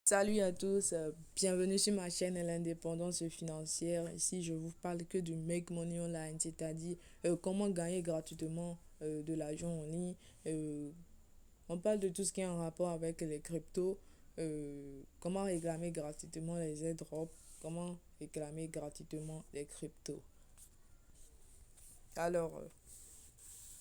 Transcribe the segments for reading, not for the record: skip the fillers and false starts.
Salut à tous, bienvenue sur ma chaîne L'Indépendance financière. Ici, je vous parle que du Make Money Online, c'est-à-dire comment gagner gratuitement de l'argent en ligne. Euh, on parle de tout ce qui est en rapport avec les cryptos, comment réclamer gratuitement les airdrops, comment réclamer gratuitement les cryptos. Alors,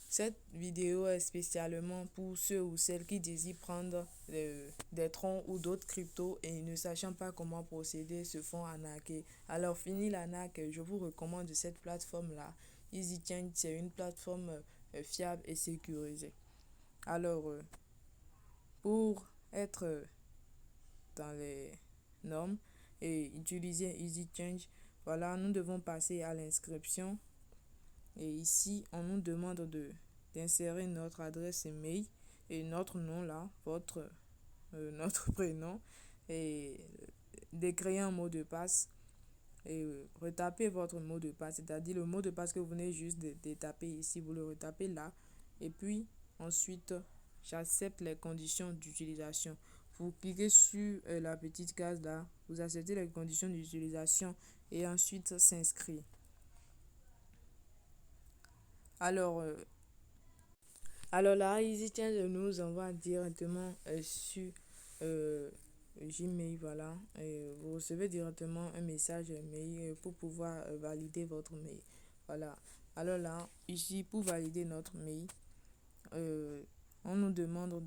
cette vidéo est spécialement pour ceux ou celles qui désirent prendre des troncs ou d'autres cryptos et ne sachant pas comment procéder se font arnaquer. Alors, fini l'arnaque, je vous recommande cette plateforme-là. EasyChange, c'est une plateforme fiable et sécurisée. Alors, pour être dans les normes et utiliser EasyChange, voilà, nous devons passer à l'inscription. Et ici, on nous demande d'insérer notre adresse email et notre nom là, notre prénom et d'écrire un mot de passe et retaper votre mot de passe, c'est-à-dire le mot de passe que vous venez juste de taper ici, vous le retapez là. Et puis ensuite, j'accepte les conditions d'utilisation. Vous cliquez sur la petite case là, vous acceptez les conditions d'utilisation et ensuite s'inscrire. Alors, là, EasyChange nous envoie directement sur euh, Gmail, voilà. Et vous recevez directement un message mail pour pouvoir valider votre mail. Voilà. Alors là, ici, pour valider notre mail, euh, on nous demande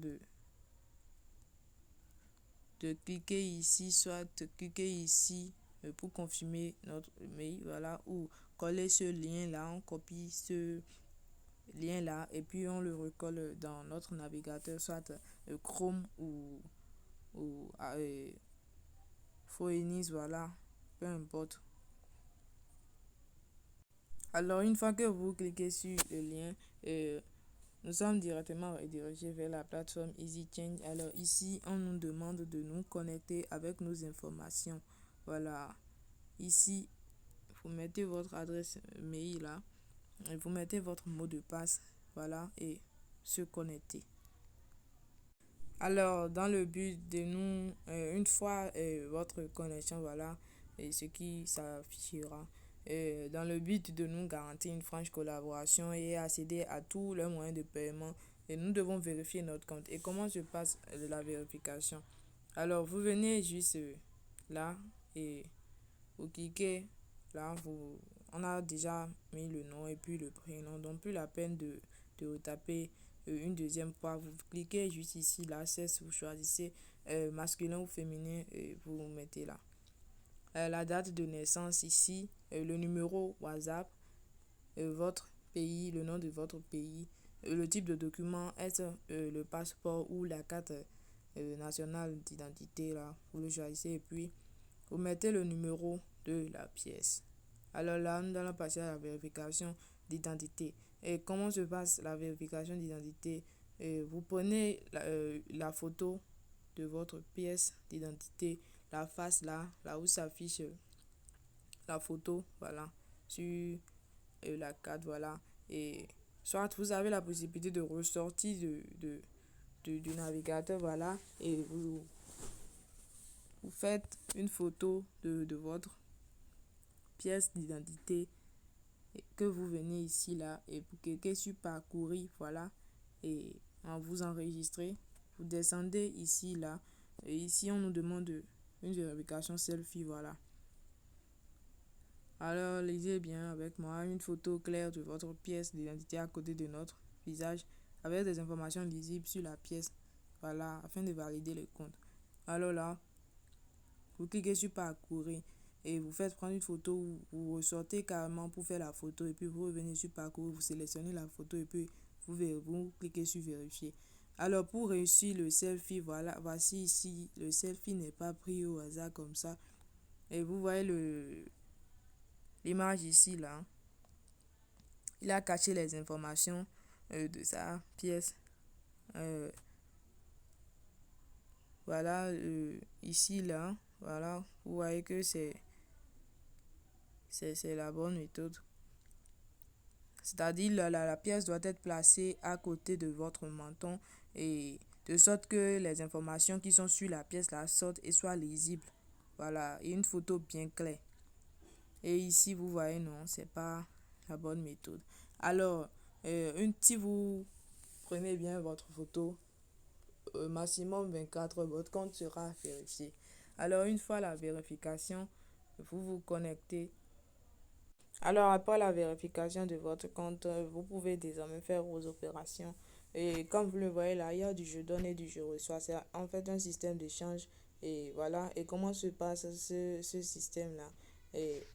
de cliquer ici, soit cliquer ici pour confirmer notre mail, voilà, ou coller ce lien-là, on copie ce lien là et puis on le recolle dans notre navigateur, soit Chrome ou Phoenix, voilà, peu importe. Alors une fois que vous cliquez sur le lien, nous sommes directement redirigés vers la plateforme EasyChange. Alors ici, on nous demande de nous connecter avec nos informations. Voilà, ici, vous mettez votre adresse mail là, et vous mettez votre mot de passe, voilà, et se connecter. Alors, dans le but de nous, une fois votre connexion, voilà, et ce qui s'affichera, dans le but de nous garantir une franche collaboration et accéder à tous les moyens de paiement, et nous devons vérifier notre compte. Et comment se passe la vérification? Alors, vous venez juste là et vous cliquez là, on a déjà mis le nom et puis le prénom, donc plus la peine de retaper une deuxième fois. Vous cliquez juste ici, là, c'est vous choisissez masculin ou féminin et vous mettez là. La date de naissance ici, le numéro WhatsApp, votre pays, le nom de votre pays, le type de document, est-ce le passeport ou la carte nationale d'identité là, vous le choisissez et puis vous mettez le numéro de la pièce. Alors là, nous allons passer à la vérification d'identité. Et comment se passe la vérification d'identité? Vous prenez la photo de votre pièce d'identité, la face là, là où s'affiche la photo, voilà, sur la carte, voilà. Et soit vous avez la possibilité de ressortir du navigateur, voilà, et vous faites une photo de votre pièce d'identité que vous venez ici là et vous cliquez sur parcourir, voilà, et vous enregistrez, vous descendez ici là et ici on nous demande une vérification selfie, voilà. Alors lisez bien avec moi une photo claire de votre pièce d'identité à côté de notre visage avec des informations lisibles sur la pièce, voilà, afin de valider le compte. Alors là, vous cliquez sur parcourir et vous faites prendre une photo, vous ressortez carrément pour faire la photo et puis vous revenez sur parcours, vous sélectionnez la photo et puis vous cliquez sur vérifier. Alors pour réussir le selfie, voilà, voici ici, le selfie n'est pas pris au hasard comme ça. Et vous voyez l'image ici là. Il a caché les informations de sa pièce. Euh, voilà, ici là, voilà, vous voyez que c'est la bonne méthode. C'est-à-dire la pièce doit être placée à côté de votre menton et de sorte que les informations qui sont sur la pièce là sortent et soient lisibles. Voilà, et une photo bien claire. Et ici, vous voyez, non, c'est pas la bonne méthode. Alors, si vous prenez bien votre photo, maximum 24 heures, votre compte sera vérifié. Alors, une fois la vérification, vous vous connectez. Alors, après la vérification de votre compte, vous pouvez désormais faire vos opérations. Et comme vous le voyez là, il y a du je donne et du je reçois. C'est en fait un système d'échange. Et voilà. Et comment se passe ce système-là? Et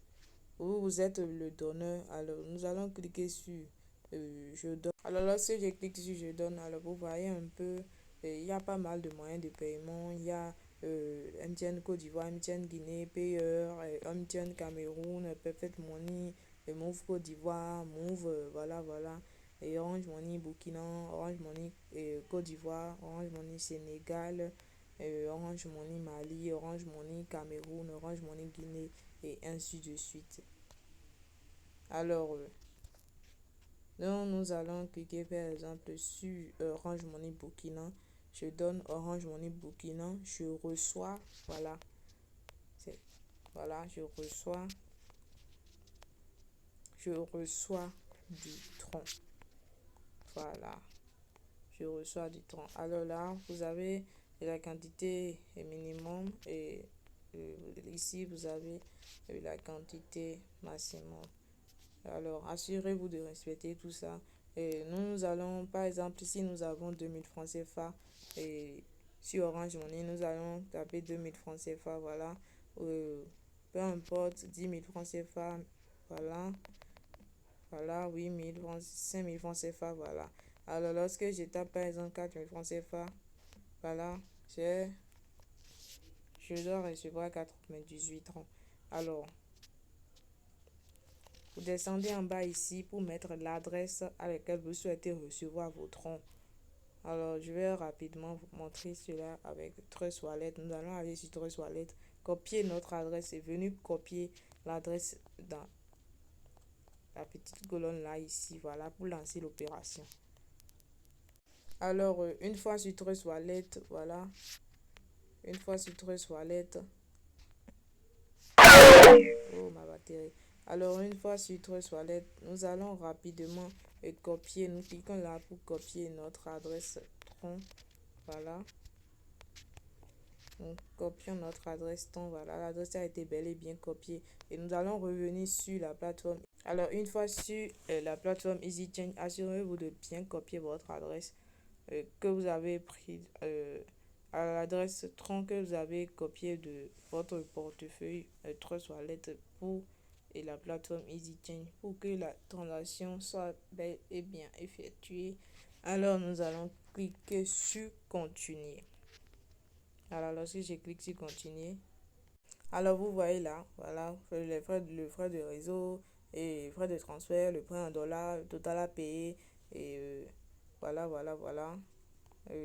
vous êtes le donneur. Alors, nous allons cliquer sur je donne. Alors, lorsque je clique sur je donne, alors vous voyez un peu, il y a pas mal de moyens de paiement. Il y a MTN Côte d'Ivoire, MTN Guinée, Payeur, MTN Cameroun, Perfect Money, Move Côte d'Ivoire, Move, voilà, voilà. Et Orange Money Burkina, Orange Money Côte d'Ivoire, Orange Money Sénégal, Orange Money Mali, Orange Money Cameroun, Orange Money Guinée, et ainsi de suite. Alors, donc nous allons cliquer par exemple sur Orange Money Burkina. Je donne Orange Money Burkina. Je reçois, voilà, voilà, je reçois du tronc. Voilà, je reçois du tronc. Alors là, vous avez la quantité minimum et ici vous avez la quantité maximum. Alors, assurez-vous de respecter tout ça. Et nous allons, par exemple, si nous avons 2000 francs CFA et sur Orange Money, nous allons taper 2000 francs CFA, voilà. Peu importe, 10 000 francs CFA, voilà. Voilà, 8 000 francs, 5 000 francs CFA, voilà. Alors, lorsque je tape, par exemple, 4 000 francs CFA, voilà, je dois recevoir 98 francs. Alors, vous descendez en bas ici pour mettre l'adresse à laquelle vous souhaitez recevoir vos troncs. Alors, je vais rapidement vous montrer cela avec Trust Wallet. Nous allons aller sur Trust Wallet, copier notre adresse et venir copier l'adresse dans la petite colonne là, ici, voilà, pour lancer l'opération. Alors, une fois sur Trust Wallet, voilà, une fois sur Trust Wallet, oh ma batterie. Alors, une fois sur Trust Wallet, nous allons rapidement copier, nous cliquons là pour copier notre adresse tronc, voilà. Donc, copions notre adresse tronc, voilà, l'adresse a été bel et bien copiée. Et nous allons revenir sur la plateforme. Alors, une fois sur la plateforme EasyChange, assurez-vous de bien copier votre adresse que vous avez prise à l'adresse tronc que vous avez copié de votre portefeuille Trust Wallet pour et la plateforme EasyChange pour que la transaction soit bel et bien effectuée. Alors, nous allons cliquer sur continuer. Alors, lorsque je clique sur continuer, alors vous voyez là, voilà, le frais de réseau et frais de transfert, le prix en dollars, le total à payer et voilà, voilà, voilà,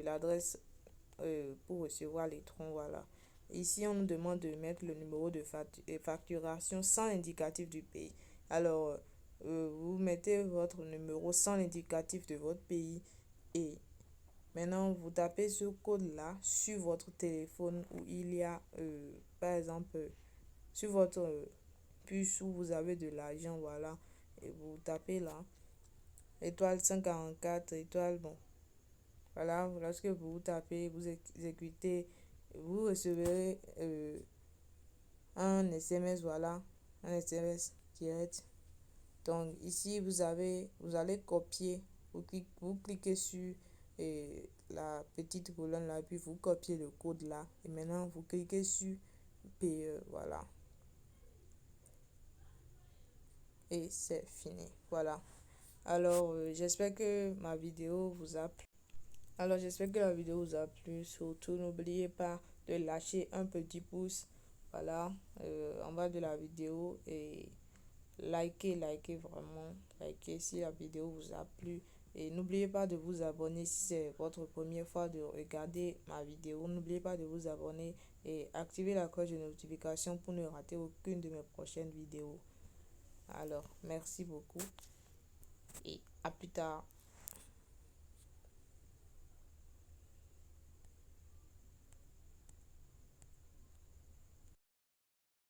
l'adresse pour recevoir les troncs, voilà. Ici, on nous demande de mettre le numéro de facturation sans l'indicatif du pays. Alors, vous mettez votre numéro sans l'indicatif de votre pays et maintenant, vous tapez ce code-là sur votre téléphone où il y a, par exemple, sur votre puce où vous avez de l'argent, voilà. Et vous tapez là, étoile 144, étoile, bon. Voilà, lorsque vous tapez, vous exécutez, vous recevrez un SMS, voilà, un SMS direct. Donc ici, vous allez copier, vous cliquez sur la petite colonne là, puis vous copiez le code là. Et maintenant, vous cliquez sur payer, voilà. Et c'est fini, voilà. Alors, j'espère que ma vidéo vous a plu. Alors, j'espère que la vidéo vous a plu. Surtout, n'oubliez pas de lâcher un petit pouce, voilà, en bas de la vidéo et likez vraiment, likez si la vidéo vous a plu et n'oubliez pas de vous abonner si c'est votre première fois de regarder ma vidéo. N'oubliez pas de vous abonner et activer la cloche de notification pour ne rater aucune de mes prochaines vidéos. Alors, merci beaucoup et à plus tard.